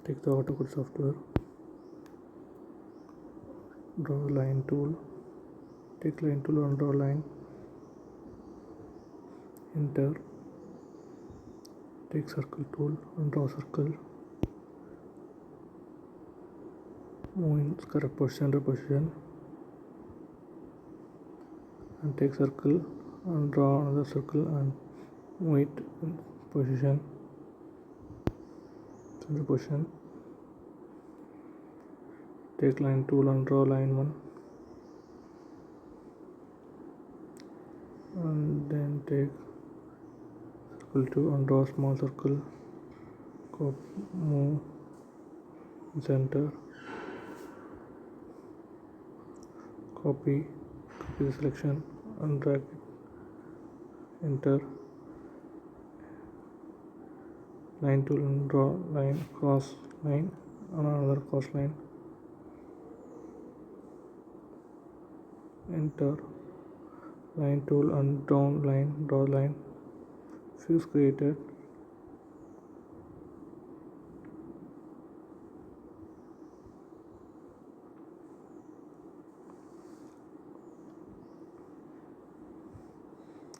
Take the AutoCAD software, draw line tool, take line tool and draw line, enter, take circle tool and draw circle, move in correct position, reposition, and take circle and draw another circle and move it in position, center position. Take line tool and draw line 1, and then take circle 2 and draw small circle, move center, copy the selection and drag it, enter, line tool and draw line, cross line and another cross line, enter, line tool and down line, draw line, fuse created,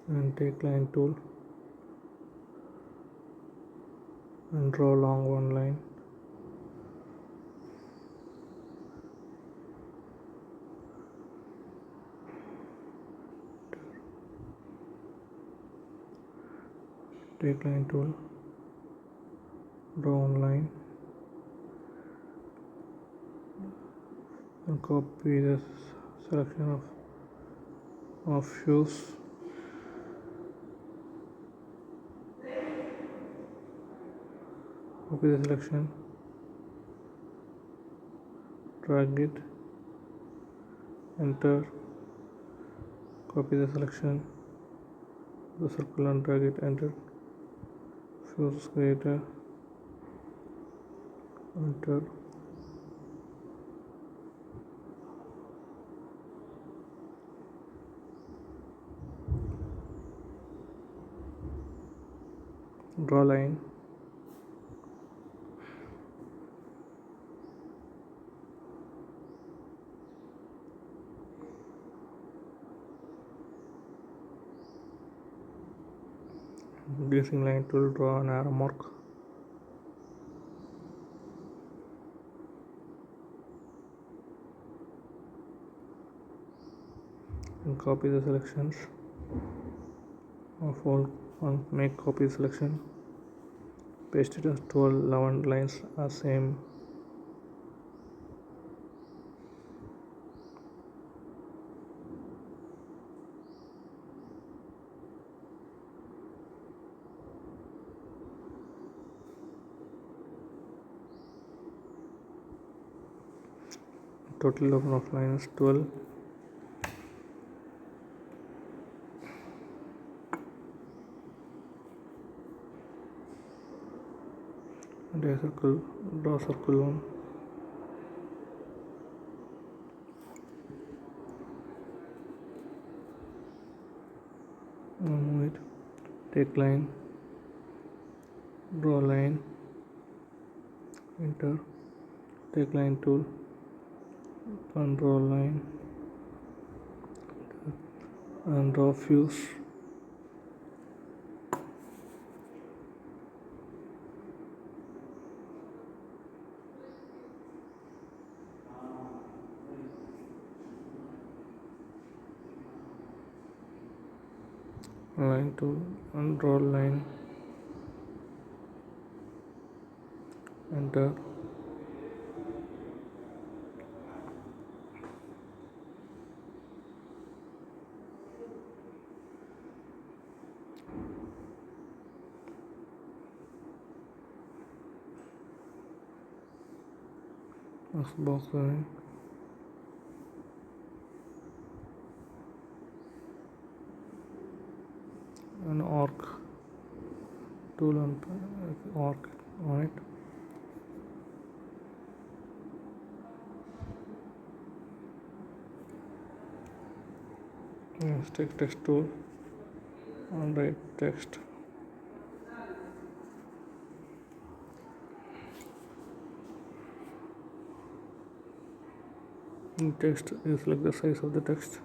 and take line tool and draw along one line, take line tool, draw one line and copy the selection of fuse, copy the selection, drag it, enter, copy the selection, the circle and drag it, enter, fuse creator, enter, draw line, using line tool, draw an arrow mark, and copy the selections of all and make copy selection, paste it as 12 11 lines as same, total number of lines 12, and a circle, draw circle 1, move it, take line, draw line, enter, take line tool and draw line, and draw fuse, line tool and draw line, enter, box line, an arc tool and arc on it, take text tool and write text, Text, you select the size of the text.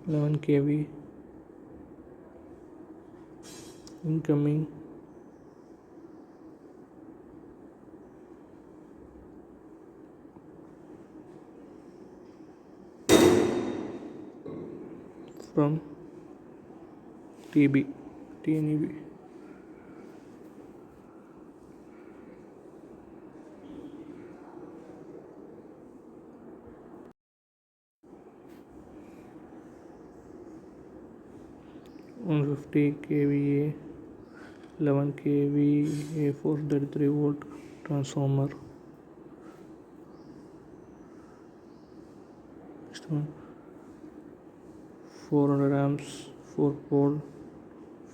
Eleven kV incoming. From TNEB. One 50 kVA, 11 kVA 433 volt transformer. Next one, 400 amps 4 pole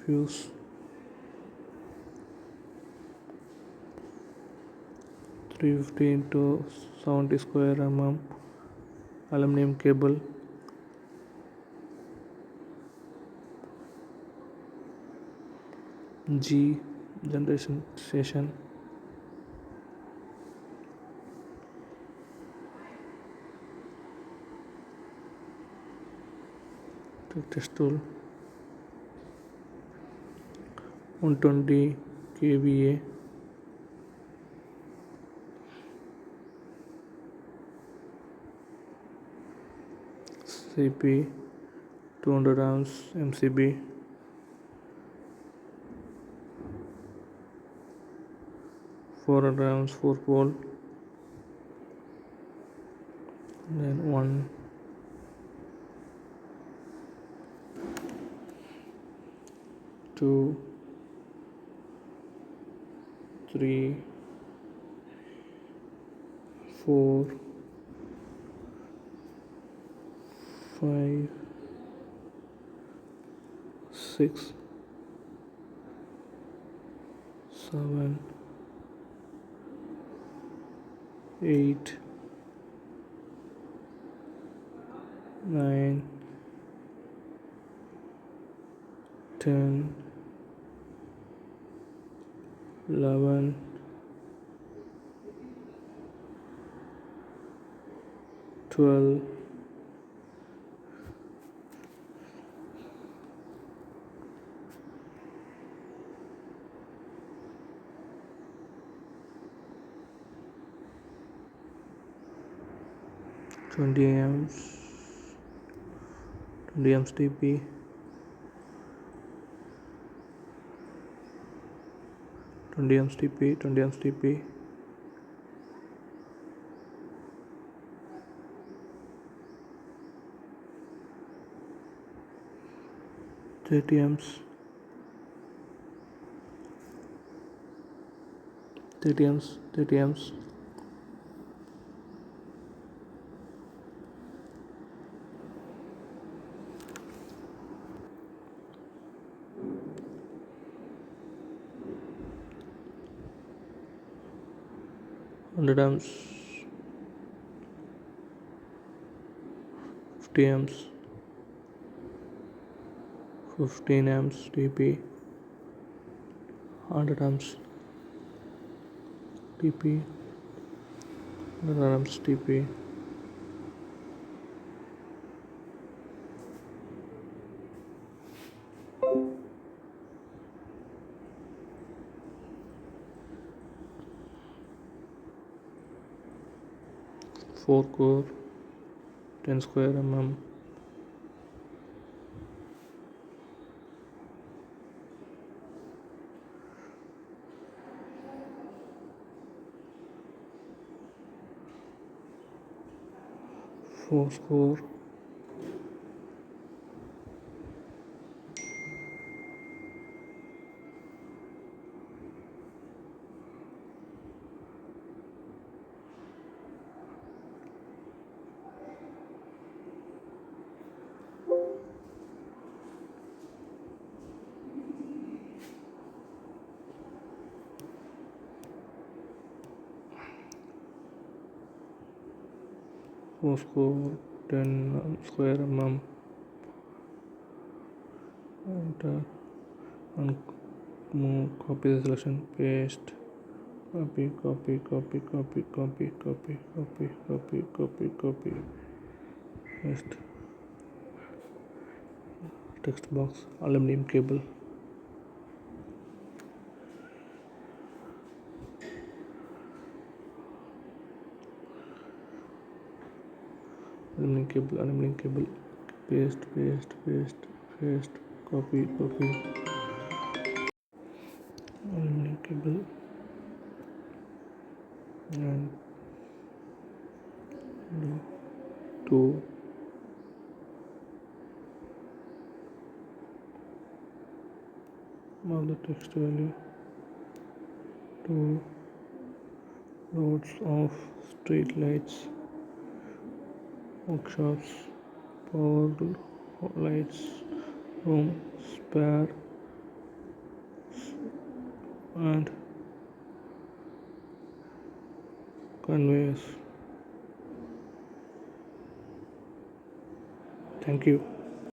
fuse. 350 into 70 square mm aluminum cable. G generation station. Test tool. 120 kVA. CP 200 amps MCB. 400 amps 4 pole. Then 1 2 3 4 5 6 7 8 9 10 11 12 20 amps 20 amps TP. 20 amps TP 20 amps TP. 30 amps 30 amps 30 amps. 100 amps 50 amps 15 amps TP. 100 amps TP. 100 amps TP. 4 core 10 square mm. 4 score. score 10 square mm. Enter and move, copy the selection, paste, copy, paste. Text box, aluminum cable. Aluminum cable, paste, copy, aluminum cable, and to mark the text value, to roads of street lights, workshops, power lights, room, spare, and conveyors. Thank you.